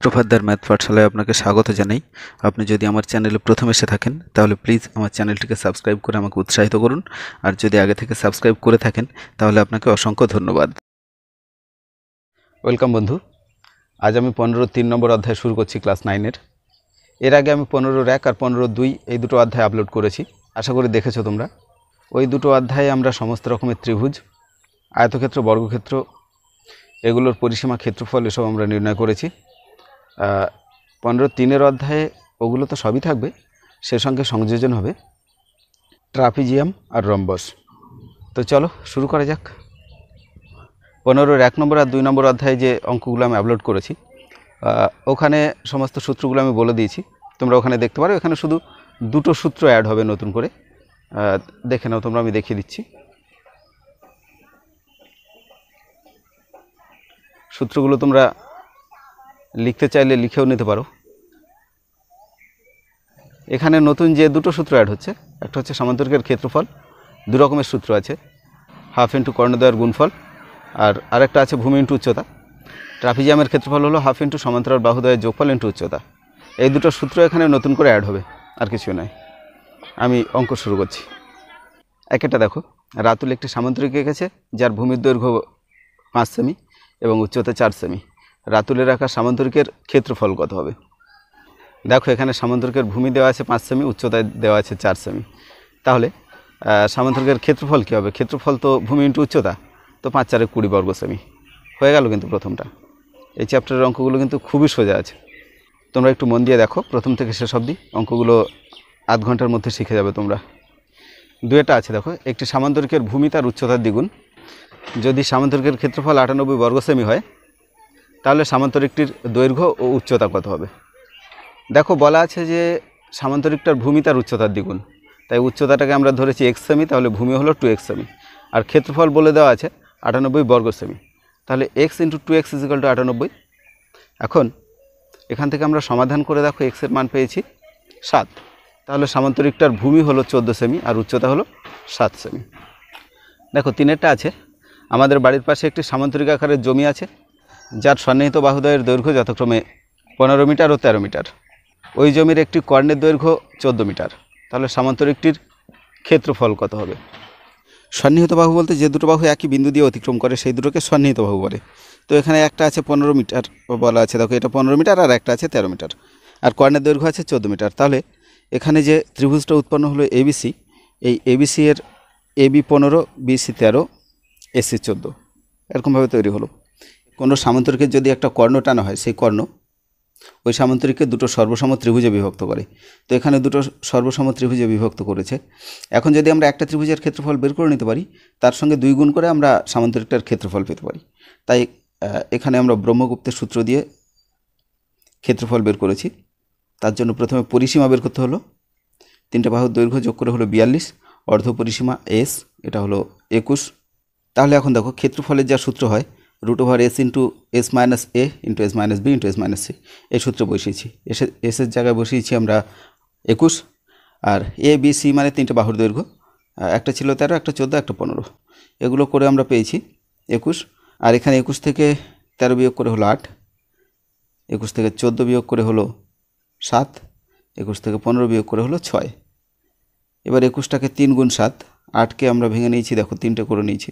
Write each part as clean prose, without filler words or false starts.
প্রভাতদার math পাঠশালায় আপনাকে স্বাগত জানাই। আপনি যদি আমার চ্যানেলে প্রথম এসে থাকেন তাহলে প্লিজ আমার চ্যানেলটিকে সাবস্ক্রাইব করে আমাকে উৎসাহিত করুন। আর যদি আগে থেকে সাবস্ক্রাইব করে থাকেন তাহলে আপনাকে অসংখ্য ধন্যবাদ। ওয়েলকাম বন্ধু। আজ আমি 15-3 নম্বর অধ্যায় শুরু করছি ক্লাস 9-এর। এর আগে আমি 15-1 আর 15-2 এই দুটো অধ্যায় আপলোড করেছি, আশা করি দেখেছো তোমরা। ওই দুটো অধ্যায়ে আমরা সমস্ত রকমের ত্রিভুজ, আয়তক্ষেত্র, বর্গক্ষেত্র, এগুলোর পরিসীমা, ক্ষেত্রফল এসব আমরা নির্ণয় করেছি। 15-3 অধ্যায়ে ওগুলো তো সবই থাকবে, সে সঙ্গে সংযোজন হবে ট্রাপিজিয়াম আর রম্বস। তো চলো শুরু করা যাক। 15-1 নম্বর আর 2 নম্বর অধ্যায়ে যে অঙ্কগুলো আমি আপলোড করেছি ওখানে সমস্ত সূত্রগুলো আমি বলে দিয়েছি, তোমরা ওখানে দেখতে পারো। এখানে শুধু দুটো সূত্র অ্যাড হবে নতুন করে, দেখে নাও তোমরা, আমি দেখিয়ে দিচ্ছি। সূত্রগুলো তোমরা লিখতে চাইলে লিখেও নিতে পারো। এখানে নতুন যে দুটো সূত্র অ্যাড হচ্ছে, একটা হচ্ছে সমান্তরিকের ক্ষেত্রফল, দু রকমের সূত্র আছে, হাফ ইন্টু কর্ণদ্বয়ের গুণফল, আর আরেকটা আছে ভূমি ইন্টু উচ্চতা। ট্রাপিজিয়ামের ক্ষেত্রফল হলো হাফ ইন্টু সমান্তরাল বাহুদ্বয়ের যোগফল ইন্টু উচ্চতা। এই দুটো সূত্র এখানে নতুন করে অ্যাড হবে, আর কিছু নয়। আমি অঙ্ক শুরু করছি। একটা দেখো, রাতুল একটি সামান্তরিক এঁকেছে যার ভূমির দৈর্ঘ্য 5 সেমি এবং উচ্চতা 4 সেমি। রাতুলের আঁকা সামান্তরিকের ক্ষেত্রফল কত হবে? দেখো এখানে সামান্তরিকের ভূমি দেওয়া আছে 5 সেমি, উচ্চতায় দেওয়া আছে 4 সেমি। তাহলে সামান্তরিকের ক্ষেত্রফল কী হবে? ক্ষেত্রফল তো ভূমি ইন্টু উচ্চতা, তো 5×4 = 20 বর্গ সেমি হয়ে গেল। কিন্তু প্রথমটা, এই চ্যাপ্টারের অঙ্কগুলো কিন্তু খুবই সোজা আছে, তোমরা একটু মন দিয়ে দেখো প্রথম থেকে শেষ অবধি। অঙ্কগুলো আধ ঘন্টার মধ্যে শিখে যাবে তোমরা। দুয়েটা আছে দেখো, একটি সামান্তরিকের ভূমি তার উচ্চতার দ্বিগুণ। যদি সামান্তরিকের ক্ষেত্রফল 98 বর্গ সেমি হয়, তাহলে সামান্তরিকটির দৈর্ঘ্য ও উচ্চতা কত হবে? দেখো বলা আছে যে সামান্তরিকটার ভূমি তার উচ্চতার দ্বিগুণ, তাই উচ্চতাটাকে আমরা ধরেছি x সেমি, তাহলে ভূমি হলো 2x সেমি, আর ক্ষেত্রফল বলে দেওয়া আছে 98 বর্গ সেমি। তাহলে x × 2x = 98। এখন এখান থেকে আমরা সমাধান করে দেখো x এর মান পেয়েছি 7, তাহলে সামান্তরিকটার ভূমি হলো 14 সেমি আর উচ্চতা হলো 7 সেমি। দেখো 3-এরটা আছে, আমাদের বাড়ির পাশে একটি সামান্তরিক আকারের জমি আছে যার সন্নিহিত বাহুদ্বয়ের দৈর্ঘ্য যথাক্রমে 15 মিটার ও 13 মিটার। ওই জমির একটি কর্ণের দৈর্ঘ্য 14 মিটার, তাহলে সামান্তরিকটির ক্ষেত্রফল কত হবে? সন্নিহিত বাহু বলতে যে দুটো বাহু একই বিন্দু দিয়ে অতিক্রম করে সেই দুটোকে সন্নিহিত বাহু বলে। তো এখানে একটা আছে 15 মিটার বলা আছে, দেখো এটা 15 মিটার, আর একটা আছে 13 মিটার, আর কর্ণের দৈর্ঘ্য আছে 14 মিটার। তাহলে এখানে যে ত্রিভুজটা উৎপন্ন হলো ABC, এই ABC এর AB 15, BC 13, AC 14, এরকমভাবে তৈরি হলো। কোনো সামান্তরিকের যদি একটা কর্ণ টানা হয়, সেই কর্ণ ওই সামান্তরিককে দুটো সর্বসম ত্রিভুজে বিভক্ত করে। তো এখানে দুটো সর্বসম ত্রিভুজে বিভক্ত করেছে। এখন যদি আমরা একটা ত্রিভুজের ক্ষেত্রফল বের করে নিতে পারি, তার সঙ্গে 2 গুণ করে আমরা সামান্তরিকটার ক্ষেত্রফল পেতে পারি। তাই এখানে আমরা ব্রহ্মগুপ্তের সূত্র দিয়ে ক্ষেত্রফল বের করেছি। তার জন্য প্রথমে পরিসীমা বের করতে হলো, 3টে বাহুর দৈর্ঘ্য যোগ করে হলো 42, অর্ধ পরিসীমা s, এটা হলো 21। তাহলে এখন দেখো ক্ষেত্রফলের যা সূত্র হয় √s × s - a × s - b × s - c, এই সূত্রে বসিয়েছি। এসের জায়গায় বসিয়েছি আমরা 21, আর a b c মানে 3টে বাহুর দৈর্ঘ্য, একটা ছিল 13, একটা 14, একটা 15, এগুলো করে আমরা পেয়েছি 21। আর এখানে 21 থেকে 13 বিয়োগ করে হলো 8, 21 থেকে 14 বিয়োগ করে হলো 7, 21 থেকে 15 বিয়োগ করে হলো 6। এবার 21টাকে 3 গুণ 7, 8কে আমরা ভেঙে নিয়েছি, দেখো 3টে করে নিয়েছি,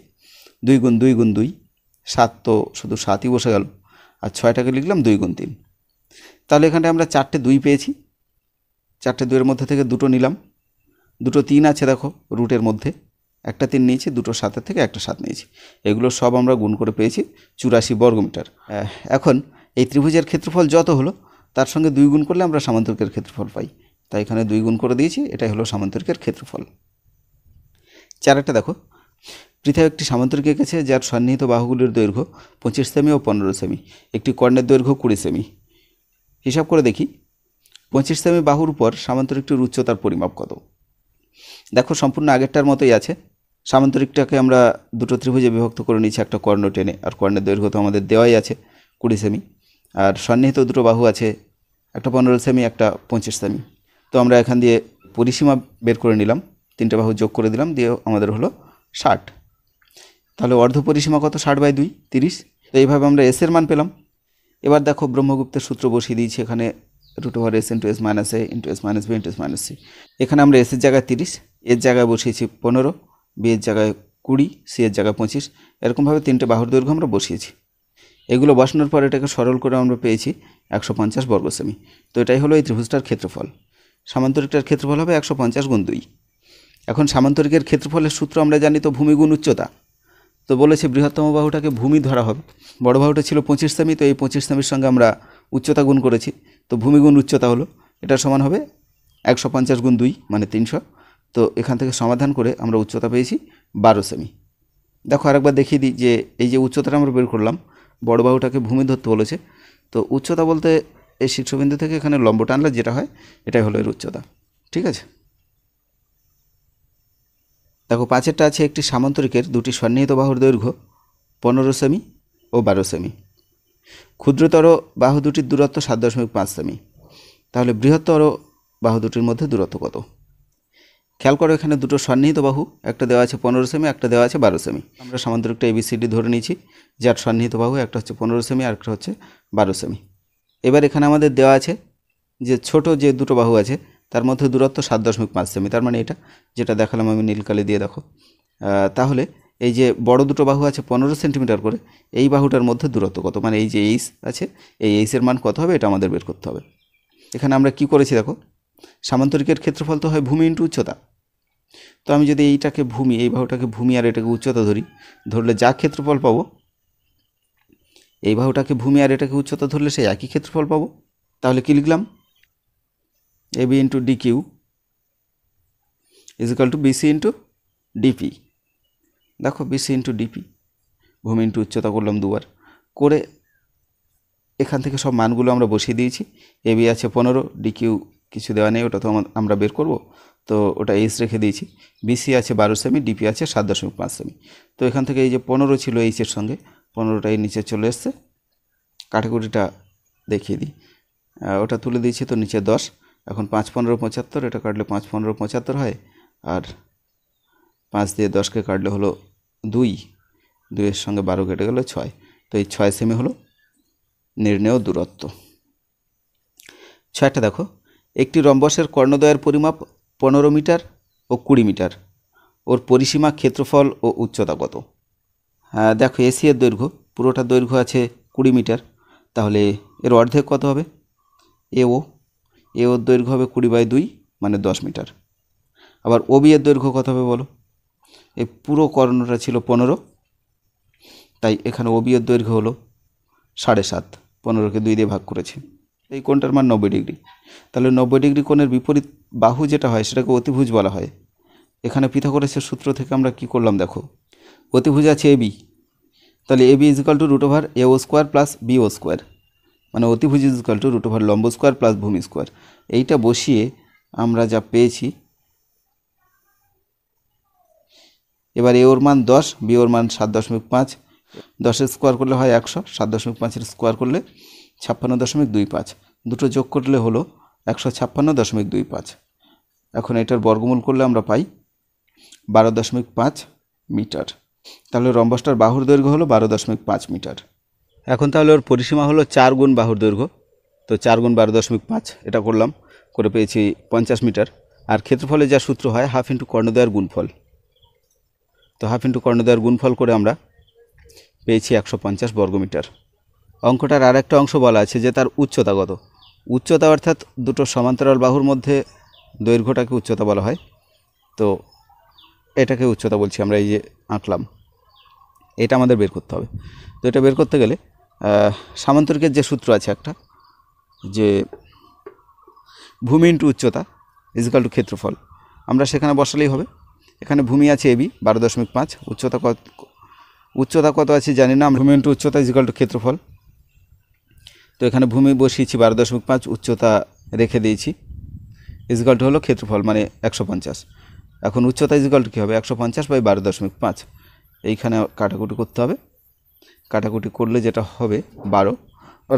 2 গুণ 2 গুণ 2, 7, তো শুধু 7ই বসে গেল, আর 6টাকে লিখলাম 2 গুণ 3। তাহলে এখানে আমরা 4টে 2 পেয়েছি, 4টে 2-এর মধ্যে থেকে দুটো নিলাম, দুটো 3 আছে দেখো রুটের মধ্যে, একটা 3 নিয়েছি, দুটো 7-এর থেকে একটা 7 নিয়েছি, এগুলো সব আমরা গুণ করে পেয়েছি 84 বর্গমিটার। এখন এই ত্রিভুজের ক্ষেত্রফল যত হলো তার সঙ্গে 2 গুণ করলে আমরা সামান্তরিকের ক্ষেত্রফল পাই, তাই এখানে 2 গুণ করে দিয়েছি, এটাই হলো সামান্তরিকের ক্ষেত্রফল। 4-একটা দেখো, পৃথক একটি সামান্তরিক এঁকেছে যার সন্নিহিত বাহুগুলির দৈর্ঘ্য 25 সেমি ও 15 সেমি, একটি কর্ণের দৈর্ঘ্য 20 সেমি। হিসাব করে দেখি 25 সেমি বাহুর উপর সামান্তরিকটির উচ্চতার পরিমাপ কত? দেখো সম্পূর্ণ আগেরটার মতোই আছে, সামান্তরিকটাকে আমরা দুটো ত্রিভুজে বিভক্ত করে নিয়েছি একটা কর্ণ টেনে, আর কর্ণের দৈর্ঘ্য তো আমাদের দেওয়াই আছে 20 সেমি, আর সন্নিহিত দুটো বাহু আছে, একটা 15 সেমি, একটা 25 সেমি। তো আমরা এখান দিয়ে পরিসীমা বের করে নিলাম, 3টে বাহু যোগ করে দিলাম, দিয়ে আমাদের হলো 60। তাহলে অর্ধ পরিসীমা কত? 60/2 30। তো এইভাবে আমরা এস এর মান পেলাম। এবার দেখো ব্রহ্মগুপ্তের সূত্র বসিয়ে দিয়েছি এখানে, √s × s - a × s - b × s - c। এখানে আমরা s এর জায়গায় 30, এর জায়গায় বসিয়েছি 15, b এর জায়গায় 20, c এর জায়গায় 25, এরকমভাবে তিনটে বাহুর দৈর্ঘ্য আমরা বসিয়েছি। এগুলো বসানোর পর এটাকে সরল করে আমরা পেয়েছি 150 বর্গ সেমি। তো এটাই হলো এই ত্রিভুজটার ক্ষেত্রফল। সামান্তরিকটার ক্ষেত্রফল হবে 150 × 2। এখন সামান্তরিকের ক্ষেত্রফলের সূত্র আমরা জানি তো ভূমি গুণ উচ্চতা। তো বলেছে বৃহত্তম বাহুটাকে ভূমি ধরা হবে। বড় বাহুটা ছিল 25 সেমি, তো এই 25 সেমির সঙ্গে আমরা উচ্চতা গুণ করেছি, তো ভূমি গুণ উচ্চতা হলো, এটা সমান হবে 150 × 2 মানে 300। তো এখান থেকে সমাধান করে আমরা উচ্চতা পেয়েছি 12 সেমি। দেখো আরেকবার দেখিয়ে দিই যে এই যে উচ্চতাটা আমরা বের করলাম, বড় বাহুটাকে ভূমি ধরতে বলেছে, তো উচ্চতা বলতে এই শীর্ষবিন্দু থেকে এখানে লম্ব টানলে যেটা হয় এটাই হলো এর উচ্চতা। ঠিক আছে, দেখো 5এরটা আছে একটি সামান্তরিকের দুটি সন্নিহিত বাহুর দৈর্ঘ্য 15 সেমি ও 12 সেমি। ক্ষুদ্রতর বাহু দুটির দূরত্ব 7.5 সেমি। তাহলে বৃহত্তর বাহু দুটির মধ্যে দূরত্ব কত? খেয়াল করো এখানে দুটো সন্নিহিত বাহু, একটা দেওয়া আছে 15 সেমি, একটা দেওয়া আছে 12 সেমি। আমরা সামান্তরিকটা ABCD ধরে নিয়েছি, যার সন্নিহিত বাহু একটা হচ্ছে 15 সেমি আর একটা হচ্ছে 12 সেমি। এবার এখানে আমাদের দেওয়া আছে যে ছোট যে দুটো বাহু আছে তার মধ্যে দূরত্ব 7.5 সেমি, তার মানে এটা যেটা দেখালাম আমি নীল কালি দিয়ে দেখো। তাহলে এই যে বড় দুটো বাহু আছে 15 সেন্টিমিটার করে, এই বাহুটার মধ্যে দূরত্ব কত, মানে এই যে এইচ আছে এই এইচের মান কত হবে এটা আমাদের বের করতে হবে। এখানে আমরা কি করেছি দেখো, সামান্তরিকের ক্ষেত্রফল তো হয় ভূমি ইন্টু উচ্চতা। তো আমি যদি এইটাকে ভূমি, এই বাহুটাকে ভূমি আর এটাকে উচ্চতা ধরলে যা ক্ষেত্রফল পাবো, এই বাহুটাকে ভূমি আর এটাকে উচ্চতা ধরলে সেই একই ক্ষেত্রফল পাবো। তাহলে কি লিখলাম, AB × DQ = BC × DP। দেখো BC × DP, ভূমি ইন্টু উচ্চতা করলাম দুবার করে, এখান থেকে সব মানগুলো আমরা বসিয়ে দিয়েছি। AB আছে 15, DQ কিছু দেওয়া নেই, ওটা তো আমরা বের করব, তো ওটা এইচ রেখে দিয়েছি। BC আছে 12 সেমি, DP আছে 7.5 সেমি। তো এখান থেকে এই যে 15 ছিল এইচের সঙ্গে, 15টাই নিচে চলে এসছে। কাটাকুটিটা দেখিয়ে দিই, ওটা তুলে দিয়েছি, তো নিচে 10। এখন 5 15 75, এটা কাটলে 5 15 75 হয়, আর 5 দিয়ে 10কে কাটলে হলো 2, 2-এর সঙ্গে 12 কেটে গেল 6। তো এই 6 সেমি হলো নির্ণেয় দূরত্ব। 6টা দেখো, একটি রম্বসের কর্ণদ্বয়ের পরিমাপ 15 মিটার ও 20 মিটার, ওর পরিসীমা, ক্ষেত্রফল ও উচ্চতা কত? দেখো এসি এর দৈর্ঘ্য, পুরোটা দৈর্ঘ্য আছে 20 মিটার, তাহলে এর অর্ধেক কত হবে? এওর দৈর্ঘ্য হবে 20/2 মানে 10 মিটার। আবার ওবি এর দৈর্ঘ্য কত হবে বলো? এই পুরো কর্ণটা ছিল 15, তাই এখানে ওবি এর দৈর্ঘ্য হলো 7.5, 15কে 2 দিয়ে ভাগ করেছি। এই কোণটার মান 90 ডিগ্রি। তাহলে 90 ডিগ্রি কোণের বিপরীত বাহু যেটা হয় সেটাকে অতিভুজ বলা হয়। এখানে পিথাগোরাসের সূত্র থেকে আমরা কি করলাম দেখো, অতিভুজ আছে AB, তাহলে AB = √AO² + BO², মানে অতিভুজ = √লম্ব² + ভূমি স্কোয়ার। এইটা বসিয়ে আমরা যা পেয়েছি, এবার এ ওর মান 10, বি ওর মান 7.5, 10-এর স্কোয়ার করলে হয় 100, 7.5-এর স্কোয়ার করলে 56.25, দুটো যোগ করলে হলো 156.25। এখন এটার বর্গমূল করলে আমরা পাই 12.5 মিটার। তাহলে রম্বসটার বাহুর দৈর্ঘ্য হলো 12.5 মিটার। এখন তাহলে ওর পরিসীমা হলো 4 গুণ বাহুর দৈর্ঘ্য, তো 4 গুণ 12.5 এটা করলাম, করে পেয়েছি 50 মিটার। আর ক্ষেত্রফলে যা সূত্র হয় হাফ ইন্টু কর্ণদ্বয়ের গুণফল, তো হাফ ইন্টু কর্ণদ্বয়ের গুণফল করে আমরা পেয়েছি 150 বর্গমিটার। অঙ্কটার আর একটা অংশ বলা আছে যে তার উচ্চতা কত। উচ্চতা অর্থাৎ দুটো সমান্তরাল বাহুর মধ্যে দৈর্ঘ্যটাকে উচ্চতা বলা হয়, তো এটাকে উচ্চতা বলছি আমরা, এই যে আঁকলাম, এটা আমাদের বের করতে হবে। তো এটা বের করতে গেলে সামান্তরিকের যে সূত্র আছে একটা, যে ভূমি ইন্টু উচ্চতা = ক্ষেত্রফল, আমরা সেখানে বসালেই হবে। এখানে ভূমি আছে AB 12.5, উচ্চতা কত আছে জানি না, ভূমি ইন্টু উচ্চতা = ক্ষেত্রফল। তো এখানে ভূমি বসিয়েছি 12.5, উচ্চতা রেখে দিয়েছি, = হলো ক্ষেত্রফল মানে 150। এখন উচ্চতা = কী হবে, 150/12.5। এইখানে কাটাকুটি করতে হবে, কাটাকুটি করলে যেটা হবে 12।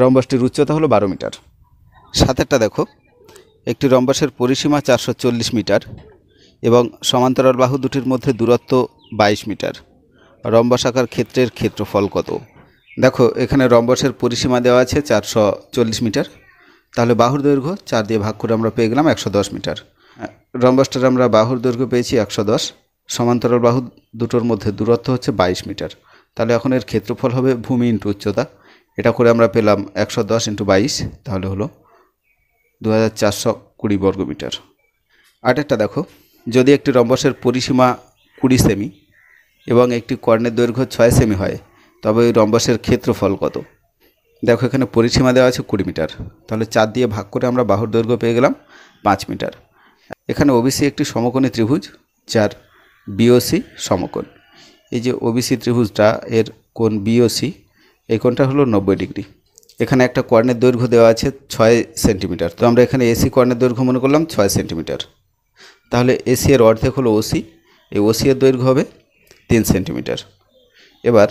রম্বসটির উচ্চতা হলো 12 মিটার। 7-এরটা দেখো, একটি রম্বসের পরিসীমা 440 মিটার এবং সমান্তরাল বাহু দুটির মধ্যে দূরত্ব 22 মিটার। রম্বসাকার ক্ষেত্রের ক্ষেত্রফল কত? দেখো এখানে রম্বসের পরিসীমা দেওয়া আছে 440 মিটার, তাহলে বাহুর দৈর্ঘ্য 4 দিয়ে ভাগ করে আমরা পেয়ে গেলাম 110 মিটার। রম্বসটার আমরা বাহুর দৈর্ঘ্য পেয়েছি 110, সমান্তরাল বাহু দুটোর মধ্যে দূরত্ব হচ্ছে 22 মিটার। তাহলে এখন এর ক্ষেত্রফল হবে ভূমি ইন্টু উচ্চতা, এটা করে আমরা পেলাম 110 ইন্টু 22, তাহলে হলো 2420 বর্গমিটার। আরেকটা দেখো, যদি একটি রম্বসের পরিসীমা 20 সেমি এবং একটি কর্ণের দৈর্ঘ্য 6 সেমি হয়, তবে ওই রম্বসের ক্ষেত্রফল কত? দেখো এখানে পরিসীমা দেওয়া আছে 20 মিটার, তাহলে 4 দিয়ে ভাগ করে আমরা বাহুর দৈর্ঘ্য পেয়ে গেলাম 5 মিটার। এখানে ওবিসি একটি সমকোণী ত্রিভুজ, যার বিওসি সমকোণ। এই যে ওবিসি ত্রিভুজটা, এর কোণ বিওসি, এই কোণটা হলো 90 ডিগ্রি। এখানে একটা কর্ণের দৈর্ঘ্য দেওয়া আছে 6 সেন্টিমিটার, তো আমরা এখানে এসি কর্ণের দৈর্ঘ্য মনে করলাম 6 সেন্টিমিটার। তাহলে এসি এর অর্ধেক হলো ওসি, এই ওসি এর দৈর্ঘ্য হবে 3 সেন্টিমিটার। এবার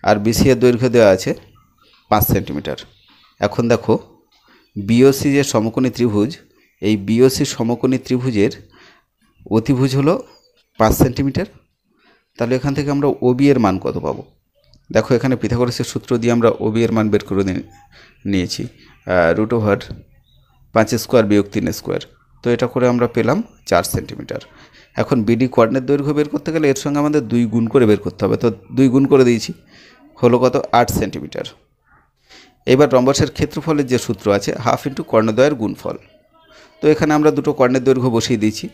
আর বিসি এর দৈর্ঘ্য দেওয়া আছে 5 সেন্টিমিটার। এখন দেখো বিওসি যে সমকোণী ত্রিভুজ, এই বিওসি সমকোণী ত্রিভুজের অতিভুজ হলো 5 সেন্টিমিটার। তাহলে এখান থেকে আমরা ওবি এর মান কত পাবো? দেখো এখানে পিথাগোরাসের সূত্র দিয়ে আমরা ওবি এর মান বের করে নিয়েছি, √5 স্কোয়ার বিয়োগ 3 স্কোয়ার, তো এটা করে আমরা পেলাম 4 সেন্টিমিটার। এখন বিডি কর্ণের দৈর্ঘ্য বের করতে গেলে এর সঙ্গে আমাদের 2 গুণ করে বের করতে হবে, তো 2 গুণ করে দিয়েছি, হলো কত? 8 সেন্টিমিটার। এবার রম্বসের ক্ষেত্রফলের যে সূত্র আছে হাফ ইন্টু কর্ণদ্বয়ের গুণফল, তো এখানে আমরা দুটো কর্ণের দৈর্ঘ্য বসিয়ে দিয়েছি,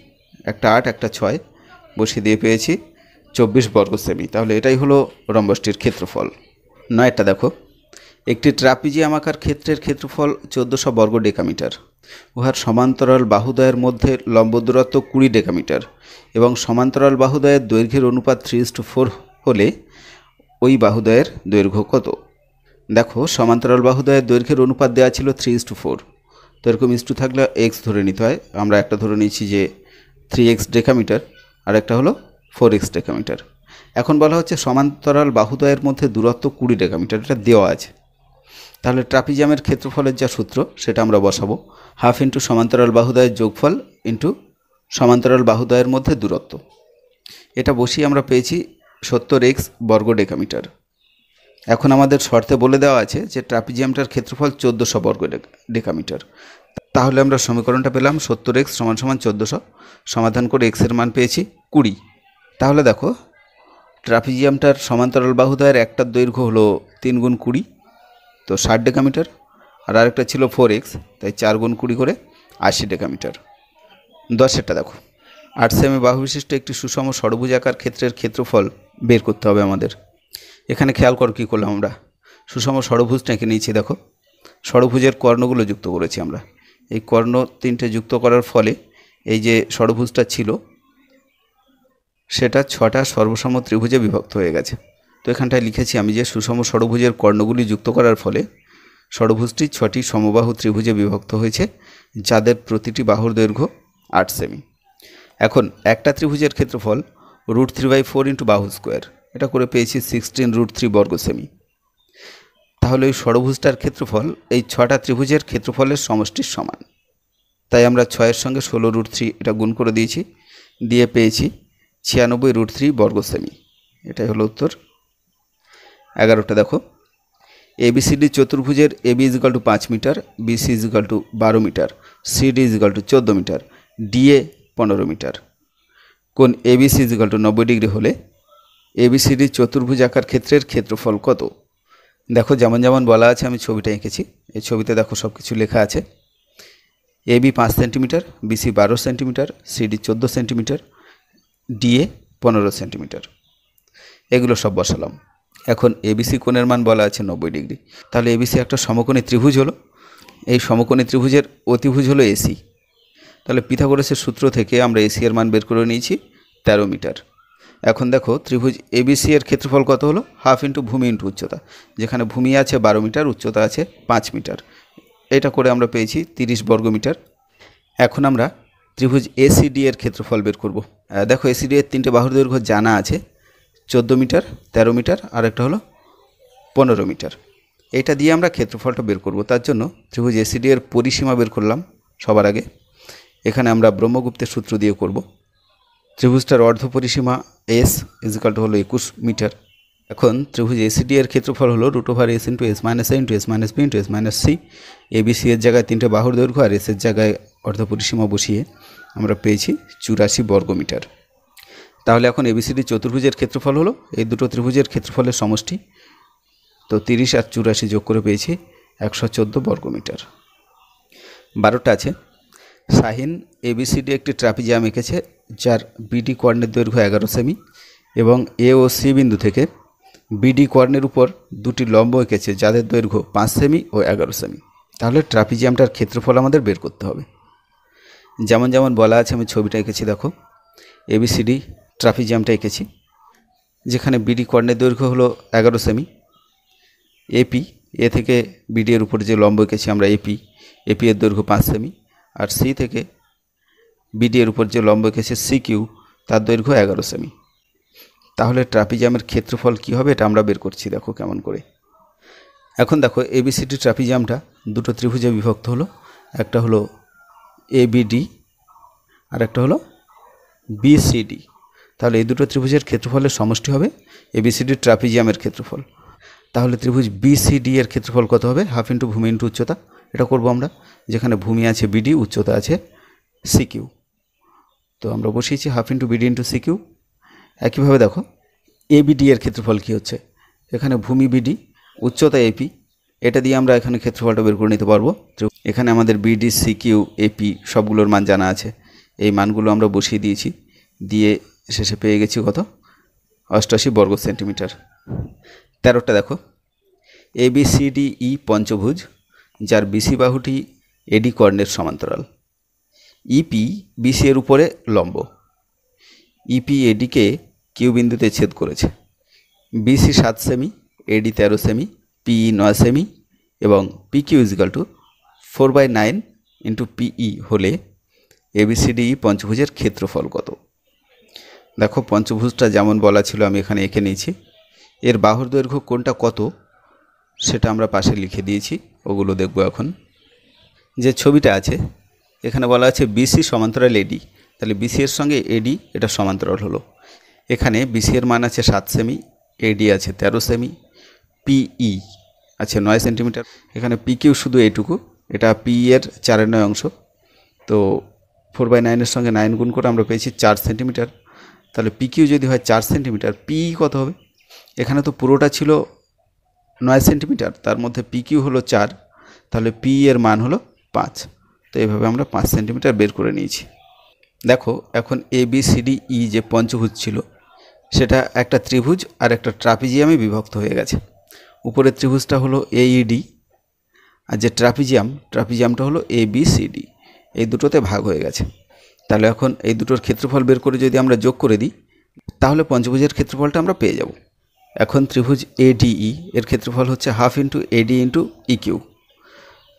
একটা 8 একটা 6, বসিয়ে দিয়ে পেয়েছি 24 বর্গ সেমি। তাহলে এটাই হলো রম্বসটির ক্ষেত্রফল। নয়টা দেখো, একটি ট্রাপিজিয়াম আকার ক্ষেত্রের ক্ষেত্রফল 1400 বর্গ ডেকামিটার, উহার সমান্তরাল বাহুদ্বয়ের মধ্যে লম্ব দূরত্ব 20 ডেকামিটার এবং সমান্তরাল বাহুদ্বয়ের দৈর্ঘ্যের অনুপাত 3:4 হলে ওই বাহুদ্বয়ের দৈর্ঘ্য কত? দেখো সমান্তরাল বাহুদ্বয়ের দৈর্ঘ্যের অনুপাত দেওয়া ছিল 3:4, তো এরকম ইস্টু থাকলে এক্স ধরে নিতে হয়। আমরা একটা ধরে নিয়েছি যে 3x ডেকামিটার, আর একটা হলো 4x ডেকামিটার। এখন বলা হচ্ছে সমান্তরাল বাহুদ্বয়ের মধ্যে দূরত্ব 20 ডেকামিটার, এটা দেওয়া আছে। তাহলে ট্রাপিজিয়ামের ক্ষেত্রফলের যা সূত্র সেটা আমরা বসাবো, হাফ ইন্টু সমান্তরাল বাহুদ্বয়ের যোগফল ইন্টু সমান্তরাল বাহুদ্বয়ের মধ্যে দূরত্ব। এটা বসিয়ে আমরা পেয়েছি 70x বর্গ ডেকামিটার। এখন আমাদের শর্তে বলে দেওয়া আছে যে ট্রাপিজিয়ামটার ক্ষেত্রফল 1400 বর্গ ডেকামিটার। তাহলে আমরা সমীকরণটা পেলাম 70x = 1400, সমাধান করে x এর মান পেয়েছি 20। তাহলে দেখো ট্রাপিজিয়ামটার সমান্তরাল বাহুদ্বয়ের একটার দৈর্ঘ্য হলো 3 গুণ 20, তো 60 ডেকামিটার, আর আরেকটা ছিল 4x, তাই 4 গুণ 20 করে 80 ডেকামিটার। 10টা দেখো, 8 সেমি বাহু বিশিষ্ট একটি সুষম ষড়ভুজাকার ক্ষেত্রের ক্ষেত্রফল বের করতে হবে আমাদের। এখানে খেয়াল করো কী করলাম, আমরা সুষম ষড়ভুজটা এঁকে নিয়েছি। দেখো ষড়ভুজের কর্ণগুলো যুক্ত করেছি আমরা, এই কর্ণ 3টে যুক্ত করার ফলে এই যে ষড়ভুজটা ছিল সেটা 6টা সর্বসম ত্রিভুজে বিভক্ত হয়ে গেছে। তো এখানটায় লিখেছি আমি যে সুষম ষড়ভুজের কর্ণগুলি যুক্ত করার ফলে ষড়ভুজটি 6টি সমবাহু ত্রিভুজে বিভক্ত হয়েছে, যাদের প্রতিটি বাহুর দৈর্ঘ্য 8 সেমি। এখন একটা ত্রিভুজের ক্ষেত্রফল √3/4 ইন্টু বাহু স্কোয়ার, এটা করে পেয়েছি 16√3 বর্গ সেমি। তাহলে ওই ষড়ভুজটার ক্ষেত্রফল এই 6টা ত্রিভুজের ক্ষেত্রফলের সমষ্টির সমান, তাই আমরা 6-এর সঙ্গে 16√3 এটা গুণ করে দিয়েছি, দিয়ে পেয়েছি 96√3 বর্গ সেমি। এটাই হলো উত্তর। 11টা দেখো, ABCD চতুর্ভুজের AB = 5 metre, BC = 12 metre, CD = 14 metre, DA 15 metre. কোণ ABC = 90 ডিগ্রি হলে ABCD চতুর্ভুজ আকার ক্ষেত্রের ক্ষেত্রফল কত? দেখো যেমন যেমন বলা আছে আমি ছবিটা এঁকেছি, এই ছবিতে দেখো সব কিছু লেখা আছে। AB 5 centimetre, BC 12 centimetre, CD 14 centimetre, DA 15 centimetre, এগুলো সব বসালাম। এখন ABC কোণের মান বলা আছে 90 ডিগ্রি, তাহলে ABC একটা সমকোণী ত্রিভুজ হলো, এই সমকোণী ত্রিভুজের অতিভুজ হলো AC। তাহলে পিথাগোরাসের সূত্র থেকে আমরা AC এর মান বের করে নিয়েছি 13 মিটার। এখন দেখো ত্রিভুজ ABC এর ক্ষেত্রফল কত হলো? হাফ ইন্টু ভূমি ইন্টু উচ্চতা, যেখানে ভূমি আছে 12 মিটার, উচ্চতা আছে 5 মিটার, এটা করে আমরা পেয়েছি 30 বর্গ মিটার। এখন আমরা ত্রিভুজ ACD এর ক্ষেত্রফল বের করব। দেখো ACD এর 3টে বাহুর দৈর্ঘ্য জানা আছে, 14 মিটার, 13 মিটার, আর একটা হলো 15 মিটার। এটা দিয়ে আমরা ক্ষেত্রফলটা বের করব। তার জন্য ত্রিভুজ ACD এর পরিসীমা বের করলাম সবার আগে। এখানে আমরা ব্রহ্মগুপ্তের সূত্র দিয়ে করব। ত্রিভুজটার অর্ধ পরিসীমা S = হলো 21 মিটার, এখন ত্রিভুজ এসিডি এর ক্ষেত্রফল হলো √s into s minus a into s minus b into s minus c। ABC এর জায়গায় 3টে বাহুর দৈর্ঘ্য আর এস এর জায়গায় অর্ধপরিসীমা বসিয়ে আমরা পেয়েছি 84 বর্গমিটার। তাহলে এখন এবিসিডি চতুর্ভুজের ক্ষেত্রফল হলো এই দুটো ত্রিভুজের ক্ষেত্রফলের সমষ্টি। তো 30 আর 84 যোগ করে পেয়েছি 114 বর্গমিটার। 12টা আছে। শাহিন এবিসিডি একটি ট্রাপিজিয়াম এঁকেছে যার বিডি কর্ণের দৈর্ঘ্য 11 সেমি এবং এ ও সি বিন্দু থেকে বিডি কর্ণের উপর দুটি লম্ব এঁকেছে যাদের দৈর্ঘ্য 5 সেমি ও 11 সেমি। তাহলে ট্রাপিজিয়ামটার ক্ষেত্রফল আমাদের বের করতে হবে। যেমন যেমন বলা আছে আমি ছবিটা এঁকেছি, দেখো এবিসিডি ট্রাপিজিয়ামটা এঁকেছি যেখানে বিডি কর্ণের দৈর্ঘ্য হলো 11 সেমি। এপি এ থেকে বিডি এর উপর যে লম্ব এঁকেছি আমরা এপি এর দৈর্ঘ্য 5 সেমি, আর সি থেকে বিডি এর উপর যে লম্ব এঁকেছে সি কিউ তার দৈর্ঘ্য 11 সেমি। তাহলে ট্রাপিজিয়ামের ক্ষেত্রফল কী হবে এটা আমরা বের করছি, দেখো কেমন করে। এখন দেখো এবিসিডি ট্রাপিজিয়ামটা দুটো ত্রিভুজে বিভক্ত হলো, একটা হলো এবিডি আর একটা হলো বিসিডি। তাহলে এই দুটো ত্রিভুজের ক্ষেত্রফলের সমষ্টি হবে এবিসিডি ট্রাপিজিয়ামের ক্ষেত্রফল। তাহলে ত্রিভুজ বিসিডি এর ক্ষেত্রফল কত হবে? হাফ ইন্টু ভূমি ইন্টু উচ্চতা। এটা করব আমরা, যেখানে ভূমি আছে বিডি, উচ্চতা আছে সি কিউ। তো আমরা বসিয়েছি half into BD into C Q. একইভাবে দেখো এবিডি এর ক্ষেত্রফল কী হচ্ছে, এখানে ভূমি বিডি, উচ্চতা এপি, এটা দিয়ে আমরা এখানে ক্ষেত্রফলটা বের করে নিতে পারবো। এখানে আমাদের বিডি সি কিউ এপি সবগুলোর মান জানা আছে, এই মানগুলো আমরা বসিয়ে দিয়েছি, দিয়ে শেষে পেয়ে গেছি কত? 88 বর্গ সেন্টিমিটার। 13টা দেখো এবিসিডিই পঞ্চভুজ যার বিসি বাহুটি এডি কর্ণের সমান্তরাল। ইপি বিসি এর উপরে লম্ব, ইপি এডিকে কিউ বিন্দুতে ছেদ করেছে। বিসি 7 সেমি, এডি 13 সেমি, পিই 9 সেমি এবং পিকিউ ইজিক্যাল টু 4/9 ইন্টু পিই হলে এবিসিডিই পঞ্চভুজের ক্ষেত্রফল কত? দেখো পঞ্চভুজটা যেমন বলা ছিল আমি এখানে এঁকে নিয়েছি, এর বাহুর দৈর্ঘ্য কোনটা কত সেটা আমরা পাশে লিখে দিয়েছি, ওগুলো দেখব এখন। যে ছবিটা আছে এখানে বলা আছে বিসি সমান্তরাল এডি, তাহলে বিসি এর সঙ্গে এডি এটা সমান্তরাল হলো। এখানে বিসি এর মান আছে 7 সেমি, এডি আছে 13 সেমি, পিই আছে 9 সেন্টিমিটার। এখানে পিকিউ শুধু এইটুকু, এটা পিই এর 4/9 অংশ। তো 4/9 এর সঙ্গে 9 গুণ করে আমরা পেয়েছি 4 সেন্টিমিটার। তাহলে পিকিউ যদি হয় 4 সেন্টিমিটার, পিই কত হবে? এখানে তো পুরোটা ছিল 9 সেন্টিমিটার, তার মধ্যে পিকিউ হলো 4, তাহলে পি এর মান হলো 5। তো এইভাবে আমরা 5 সেন্টিমিটার বের করে নিয়েছি। দেখো এখন এবিসিডিই যে পঞ্চভুজ ছিল সেটা একটা ত্রিভুজ আর একটা ট্রাপিজিয়ামে বিভক্ত হয়ে গেছে। উপরের ত্রিভুজটা হলো এইডি আর যে ট্রাপিজিয়ামটা হলো এবিসিডি, এই দুটোতে ভাগ হয়ে গেছে। তাহলে এখন এই দুটোর ক্ষেত্রফল বের করে যদি আমরা যোগ করে দিই তাহলে পঞ্চভুজের ক্ষেত্রফলটা আমরা পেয়ে যাব। এখন ত্রিভুজ এডিই এর ক্ষেত্রফল হচ্ছে হাফ ইন্টু এডি ইন্টু ইকিউ।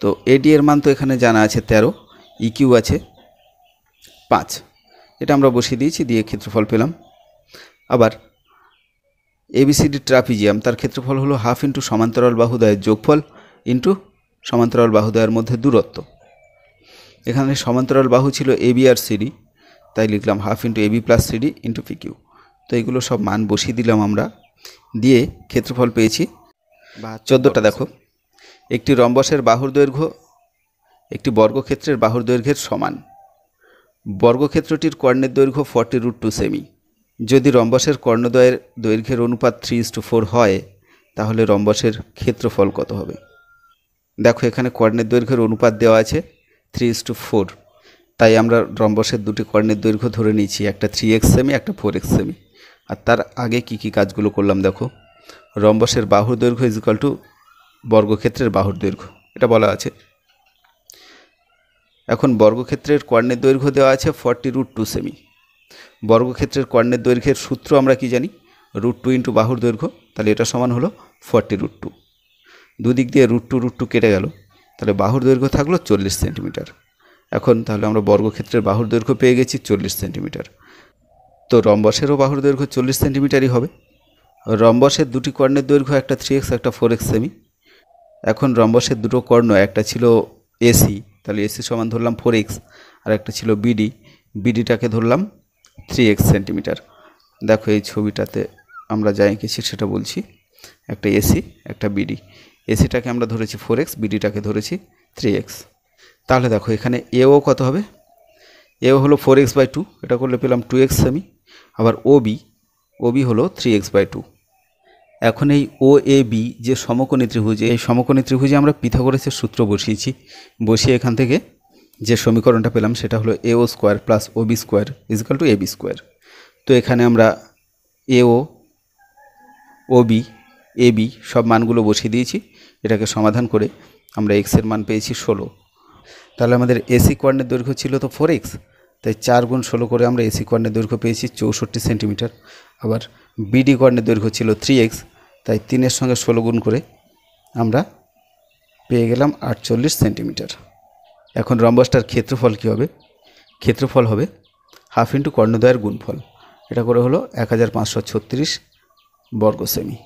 তো এডি এর মান তো এখানে জানা আছে 13, ইকিউ আছে 5, এটা আমরা বসিয়ে দিয়েছি, দিয়ে ক্ষেত্রফল পেলাম। আবার এবিসিডি ট্রাপিজিয়াম তার ক্ষেত্রফল হলো হাফ ইন্টু সমান্তরাল বাহুদ্বয়ের যোগফল ইন্টু সমান্তরাল বাহুদ্বয়ের মধ্যে দূরত্ব। এখানে সমান্তরাল বাহু ছিল এবি আর সিডি, তাই লিখলাম half into AB plus CD into PQ. তো এগুলো সব মান বসিয়ে দিলাম আমরা, দিয়ে ক্ষেত্রফল পেয়েছি 14টা। দেখো একটি রম্বসের বাহুর দৈর্ঘ্য একটি বর্গক্ষেত্রের বাহুর দৈর্ঘ্যের সমান। বর্গক্ষেত্রটির কর্ণের দৈর্ঘ্য 40√2 সেমি। যদি রম্বসের কর্ণদ্বয়ের দৈর্ঘ্যের অনুপাত 3:4 হয় তাহলে রম্বসের ক্ষেত্রফল কত হবে? দেখো এখানে কর্ণের দৈর্ঘ্যের অনুপাত দেওয়া আছে 3:4, তাই আমরা রম্বসের দুটি কর্ণের দৈর্ঘ্য ধরে নিয়েছি, একটা 3x সেমি একটা 4x সেমি। আর তার আগে কি কি কাজগুলো করলাম দেখো, রম্বসের বাহুর দৈর্ঘ্য ইজিক্যাল টু বর্গক্ষেত্রের বাহুর দৈর্ঘ্য, এটা বলা আছে। এখন বর্গক্ষেত্রের কর্ণের দৈর্ঘ্য দেওয়া আছে 40√2 সেমি। বর্গক্ষেত্রের কর্ণের দৈর্ঘ্যের সূত্র আমরা কি জানি? √2 ইন্টু বাহুর দৈর্ঘ্য, তাহলে এটা সমান হলো 40√2। দুদিক দিয়ে √2 কেটে গেল, তাহলে বাহুর দৈর্ঘ্য থাকলো 40 সেন্টিমিটার। এখন তাহলে আমরা বর্গক্ষেত্রের বাহুর দৈর্ঘ্য পেয়ে গেছি 40 সেন্টিমিটার। তো রম্বসেরও বাহুর দৈর্ঘ্য 40 সেন্টিমিটারই হবে। রম্বসের দুটি কর্ণের দৈর্ঘ্য একটা 3x একটা 4x সেমি। এখন রম্বসের দুটো কর্ণ, একটা ছিল এসি, তাহলে এসি সমান ধরলাম 4x, আর একটা ছিল বিডি, বিডিটাকে ধরলাম 3x সেন্টিমিটার। দেখো এই ছবিটাতে আমরা যা এঁকেছি সেটা বলছি। একটা এসি, একটা বিডি। এসিটাকে আমরা ধরেছি 4x, বিডিটাকে ধরেছি 3x। তাহলে দেখো এখানে এও কত হবে, এও হলো 4x/2, এটা করলে পেলাম 2x সেমি। আবার ওবি হলো 3x/2। এখন এই ও এ বি যে সমকোণী ত্রিভুজ, এই সমকোণী ত্রিভুজে আমরা পিথাগোরাসের সূত্র বসিয়েছি। বসিয়ে এখান থেকে যে সমীকরণটা পেলাম সেটা হলো AO square plus OB square is equal to AB square. তো এখানে আমরা এও, ওবি, এবি সব মানগুলো বসিয়ে দিয়েছি। এটাকে সমাধান করে আমরা এক্সের মান পেয়েছি 16। তাহলে আমাদের এসি কোয়ার্ডের দৈর্ঘ্য ছিল তো 4x, তাই 4 গুণ 16 করে আমরা এসি কোয়ার্ডের দৈর্ঘ্য পেয়েছি 64 সেন্টিমিটার। আবার বিডি কোয়ার্ডের দৈর্ঘ্য ছিল 3x, তাই 3-এর সঙ্গে 16 গুণ করে আমরা পেয়ে গেলাম 48 সেন্টিমিটার। এখন রম্বসটার ক্ষেত্রফল কী হবে? ক্ষেত্রফল হবে হাফ ইন্টু কর্ণদ্বয়ের গুণফল। এটা করে হলো 1536 বর্গ সেমি।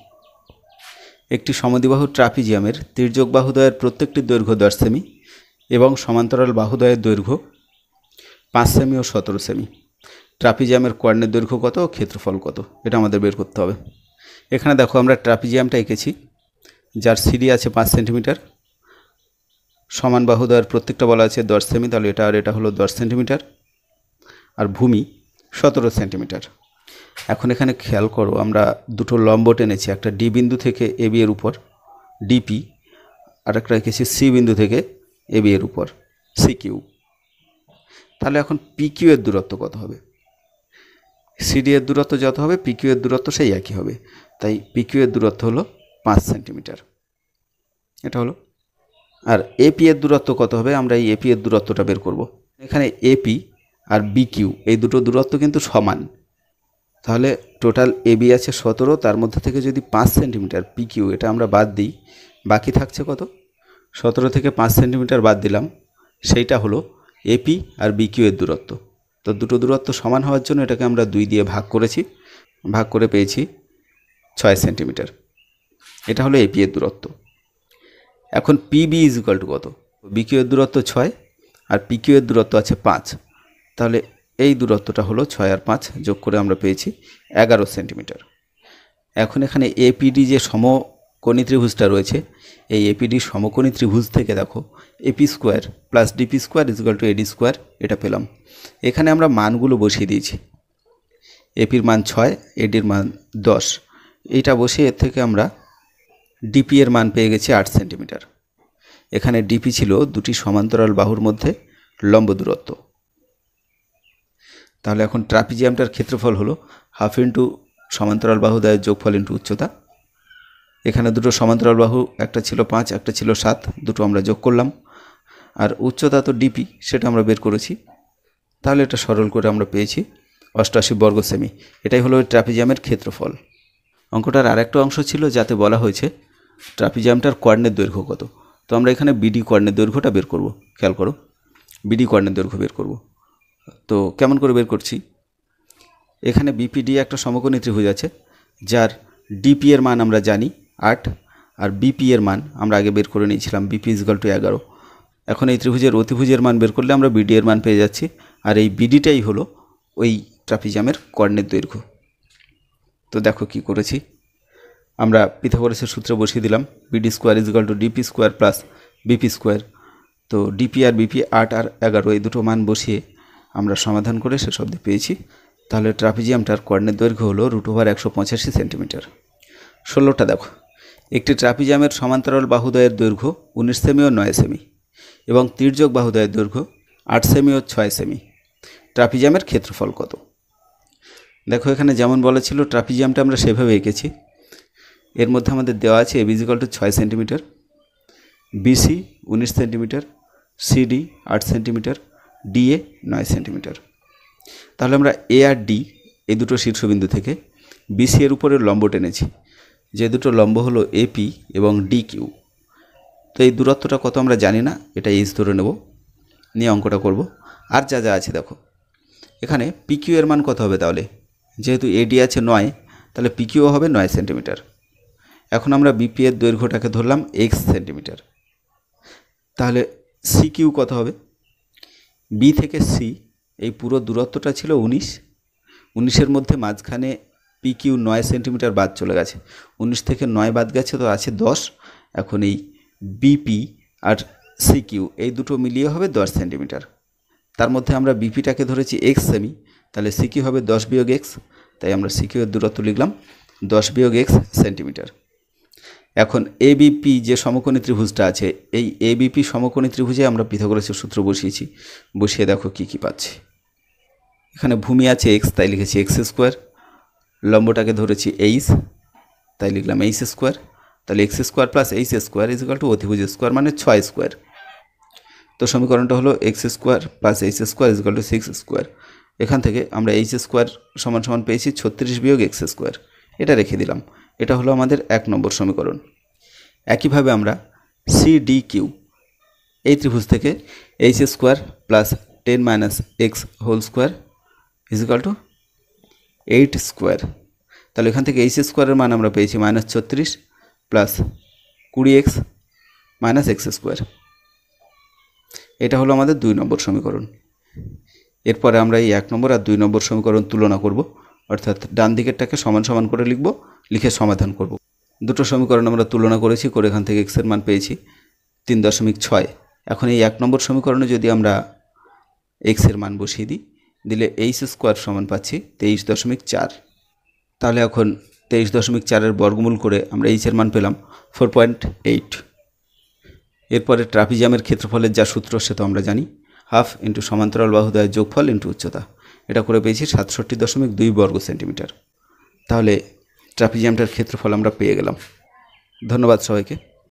একটি সমদ্বিবাহু ট্রাপিজিয়ামের তির্যক বাহুদ্বয়ের প্রত্যেকটির দৈর্ঘ্য 10 সেমি এবং সমান্তরাল বাহুদ্বয়ের দৈর্ঘ্য 5 সেমি ও 17 সেমি। ট্রাপিজিয়ামের কোয়ার্ডের দৈর্ঘ্য কত ও ক্ষেত্রফল কত, এটা আমাদের বের করতে হবে। এখানে দেখো আমরা ট্রাপিজিয়ামটা এঁকেছি, যার সিডি আছে 5 সেন্টিমিটার, সমান বাহুদ্বয়ের প্রত্যেকটা বলা আছে 10 সেমি, তাহলে এটা আর এটা হলো 10 সেন্টিমিটার, আর ভূমি 17 সেন্টিমিটার। এখন এখানে খেয়াল করো, আমরা দুটো লম্ব টেনেছি, একটা ডি বিন্দু থেকে এবি এর উপর ডিপি, আর একটা রেখেছি সি বিন্দু থেকে এবি এর উপর সিকিউ। তাহলে এখন পিকিউ এর দূরত্ব কত হবে? সিডি এর দূরত্ব যত হবে পিকিউ এর দূরত্ব সেই একই হবে, তাই পিকিউ এর দূরত্ব হলো 5 সেন্টিমিটার। এটা হলো। আর এপি এর দূরত্ব কত হবে? আমরা এই এপি এর দূরত্বটা বের করব। এখানে এপি আর বিকিউ এই দুটো দূরত্ব কিন্তু সমান, তাহলে টোটাল এবি আছে 17, তার মধ্যে থেকে যদি 5 সেন্টিমিটার পিকিউ এটা আমরা বাদ দিই, বাকি থাকছে কত? 17 থেকে 5 সেন্টিমিটার বাদ দিলাম, সেইটা হলো এপি আর বিকিউ এর দূরত্ব। তো দুটো দূরত্ব সমান হওয়ার জন্য এটাকে আমরা 2 দিয়ে ভাগ করেছি, ভাগ করে পেয়েছি 6 সেন্টিমিটার। এটা হলো এপি এর দূরত্ব। এখন পিবি ইজ ইকুয়াল টু কত? বিকিউ এর দূরত্ব 6 আর পিকিউ এর দূরত্ব আছে 5, তাহলে এই দূরত্বটা হলো 6 আর 5 যোগ করে আমরা পেয়েছি 11 সেন্টিমিটার। এখন এখানে এপিডি যে সমকোণী ত্রিভুজটা রয়েছে, এই এপিডি সমকোণী ত্রিভুজ থেকে দেখো AP square plus DP square is equal to AD square, এটা পেলাম। এখানে আমরা মানগুলো বসিয়ে দিয়েছি, এপির মান 6, এডির মান 10। এইটা বসিয়ে এর থেকে আমরা ডিপি এর মান পেয়ে গেছি 8 সেন্টিমিটার। এখানে ডিপি ছিল দুটি সমান্তরাল বাহুর মধ্যে লম্ব দূরত্ব। তাহলে এখন ট্রাপিজিয়ামটার ক্ষেত্রফল হলো হাফ ইন্টু সমান্তরাল বাহুদ্বয়ের যোগফল ইন্টু উচ্চতা। এখানে দুটো সমান্তরাল বাহু, একটা ছিল 5, একটা ছিল 7, দুটো আমরা যোগ করলাম। আর উচ্চতা তো ডিপি, সেটা আমরা বের করেছি। তাহলে এটা সরল করে আমরা পেয়েছি 88 বর্গ সেমি। এটাই হলো ট্রাপিজিয়ামের ক্ষেত্রফল। অঙ্কটার আরেকটা অংশ ছিল যাতে বলা হয়েছে ট্রাপিজিয়ামটার কোয়ার্ডিনেট দৈর্ঘ্য কত। তো আমরা এখানে বিডি কোয়ার্ডিনেট দৈর্ঘ্যটা বের করব। খেয়াল করো, বিডি কোয়ার্ডিনেট দৈর্ঘ্য বের করব। তো কেমন করে বের করছি? এখানে বিপিডি একটা সমকোণী ত্রিভুজ আছে, যার ডিপি এর মান আমরা জানি 8, আর বিপি এর মান আমরা আগে বের করে নিয়েছিলাম, বিপি ইজ ইকুয়াল টু 11। এখন এই ত্রিভুজের অতিভুজের মান বের করলে আমরা বিডি এর মান পেয়ে যাচ্ছি, আর এই বিডিটাই হলো ওই ট্রাপিজিয়ামের কোয়ার্ডিনেট দৈর্ঘ্য। তো দেখো কি করেছি, আমরা পিথাগোরাসের সূত্রে বসিয়ে দিলাম, BD square is equal two DP square plus BP square. তো ডিপি আর বিপি 8 আর 11 এই দুটো মান বসিয়ে আমরা সমাধান করে সেসব দিয়ে পেয়েছি। তাহলে ট্রাপিজিয়ামটার কোয়ার্ডিনেট দৈর্ঘ্য হলো √185 সেন্টিমিটার। 16টা দেখো, একটি ট্রাপিজিয়ামের সমান্তরাল বাহুদ্বয়ের দৈর্ঘ্য 19 সেমি ও 9 সেমি এবং তির্যক বাহুদ্বয়ের দৈর্ঘ্য 8 সেমি ও 6 সেমি। ট্রাপিজিয়ামের ক্ষেত্রফল কত? দেখো এখানে যেমন বলা ছিল ট্রাপিজিয়ামটা আমরা সেভাবে এঁকেছি। এর মধ্যে আমাদের দেওয়া আছে AB is equal to 6 centimetre, BC 19 centimetre, CD 8 centimetre, DA 9 centimetre. তাহলে আমরা এ আর ডি এই দুটো শীর্ষবিন্দু থেকে বিসি এর উপরে লম্ব টেনেছি, যে দুটো লম্ব হলো এপি এবং ডি কিউ। তো এই দূরত্বটা কত আমরা জানি না, এটা এইচ ধরে নেব, নিয়ে অঙ্কটা করব। আর যা যা আছে দেখো, এখানে পিকিউ এর মান কত হবে? তাহলে যেহেতু এডি আছে 9, তাহলে পিকিউ হবে 9 সেন্টিমিটার। এখন আমরা বিপি এর দৈর্ঘ্যটাকে ধরলাম এক্স সেন্টিমিটার। তাহলে সিকিউ কত হবে? বি থেকে সি এই পুরো দূরত্বটা ছিল 19, 19-এর মধ্যে মাঝখানে পি কিউ 9 সেন্টিমিটার বাদ চলে গেছে, 19 থেকে 9 বাদ গেছে, তো আছে 10। এখন এই বিপি আর সি কিউ এই দুটো মিলিয়ে হবে 10 সেন্টিমিটার। তার মধ্যে আমরা বিপিটাকে ধরেছি এক্স সেমি, তাহলে সি কিউ হবে 10 বিয়োগ এক্স, তাই আমরা সি কিউ এর দূরত্ব লিখলাম 10 বিয়োগ এক্স সেন্টিমিটার। এখন এবিপি যে সমকোণী ত্রিভুজটা আছে, এই এবিপি সমকোণী ত্রিভুজে আমরা পিথাগোরাসের সূত্র বসিয়েছি, বসিয়ে দেখো কী কী পাচ্ছি। এখানে ভূমি আছে এক্স, তাই লিখেছি এক্স স্কোয়ার, লম্বটাকে ধরেছি এইচ, তাই লিখলাম এইচ স্কোয়ার, তাহলে x square plus H square is equal two অতিভুজ স্কোয়ার মানে 6 স্কোয়ার। তো সমীকরণটা হলো x square plus H square is equal to 6 square. এখান থেকে আমরা এইচ স্কোয়ার সমান সমান পেয়েছি 36 বিয়োগ এক্স স্কোয়ার, এটা রেখে দিলাম। এটা হলো আমাদের 1 নম্বর সমীকরণ। একইভাবে আমরা সি ডি কিউ এই ত্রিভুজ থেকে H square plus 10 minus X whole square is equal to 8 square. তাহলে এখান থেকে এইচ স্কোয়ারের মান আমরা পেয়েছি -36 plus 20x minus x square. এটা হলো আমাদের 2 নম্বর সমীকরণ। এরপরে আমরা এই 1 নম্বর আর 2 নম্বর সমীকরণ তুলনা করব, অর্থাৎ ডান দিকেরটাকে সমান সমান করে লিখব, লিখে সমাধান করব। দুটো সমীকরণ আমরা তুলনা করেছি, করে এখান থেকে x এর মান পেয়েছি 3.6। এখন এই 1 নম্বর সমীকরণে যদি আমরা x এর মান বসিয়ে দিই, দিলে এইচ স্কোয়ার সমান পাচ্ছি 23.4। তাহলে এখন 23.4 এর বর্গমূল করে আমরা এইচ এর মান পেলাম 4.8। এরপরে ট্রাপিজিয়ামের ক্ষেত্রফলের যা সূত্র সে তো আমরা জানি, হাফ ইন্টু সমান্তরাল বাহুদ্বয়ের যোগফল ইন্টু উচ্চতা, এটা করে পেয়েছি 67.2 বর্গ সেন্টিমিটার। তাহলে ট্রাপিজিয়ামটার ক্ষেত্রফল আমরা পেয়ে গেলাম। ধন্যবাদ সবাইকে।